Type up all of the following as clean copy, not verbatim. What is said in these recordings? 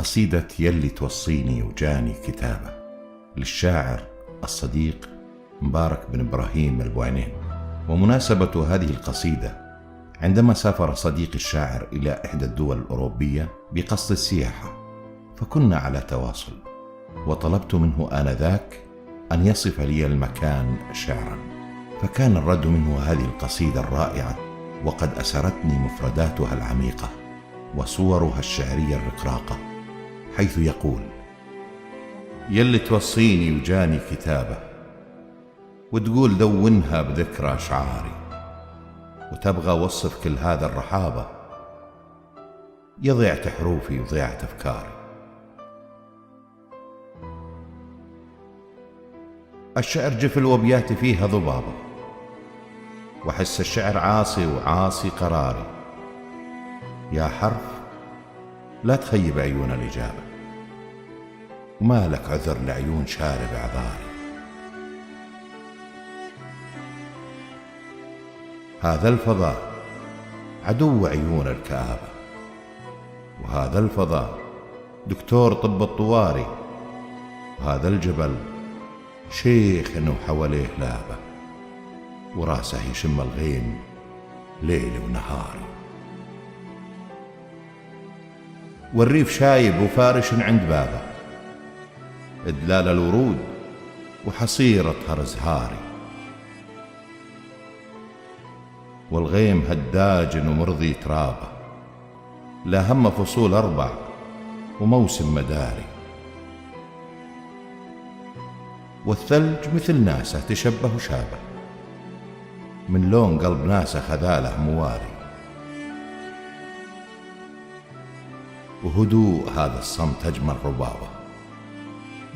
قصيدة يلي توصيني وجاني كتابة للشاعر الصديق مبارك بن إبراهيم البوينين. ومناسبة هذه القصيدة عندما سافر صديقي الشاعر إلى إحدى الدول الأوروبية بقصد السياحة، فكنا على تواصل، وطلبت منه آنذاك أن يصف لي المكان شعرا، فكان الرد منه هذه القصيدة الرائعة، وقد أسرتني مفرداتها العميقة وصورها الشعرية الرقراقة، حيث يقول: يلي توصيني وجاني كتابة وتقول دونها بذكرى أشعاري، وتبغى وصف كل هذا الرحابة، يا ضيعت حروفي وضيعت أفكاري. الشعر جفل وابياتي فيها ضبابة، وحس الشعر عاصي وعاصي قراري، يا حرف لا تخيب عيون الإجابة، وما لك عذر لعيون شارب أعذاري. هذا الفضاء عدو عيون الكآبة، وهذا الفضاء دكتور طب الطواري، وهذا الجبل شيخ وحواليه لابة، وراسه يشم الغيم ليل ونهاري. والريف شايب وفارش عند بابه، إدلال الورود وحصيرة ازهاري، والغيم هداج ومرضي ترابه، لا هم فصول أربع وموسم مداري. والثلج مثل ناسه تشبه شابه، من لون قلب ناسه خذاله مواري. وهدوء هذا الصمت أجمل ربابة،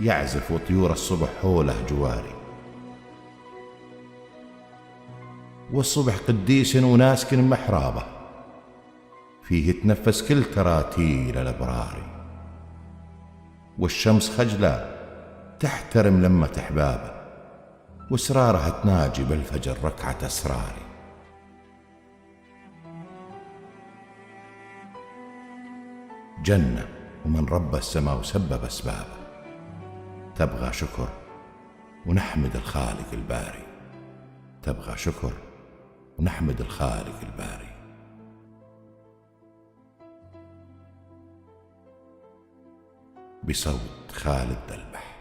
يعزف وطيور الصبح حوله جواري. والصبح قديس وناسكن محرابه، فيه تنفس كل تراتيل الأبرار. والشمس خجلة تحترم لمة أحبابه، واسرارها تناجي بالفجر ركعة أسراري. جنة ومن رب السماء وسبب أسبابه، تبغى شكر ونحمد الخالق الباري، تبغى شكر ونحمد الخالق الباري. بصوت خالد دلبح.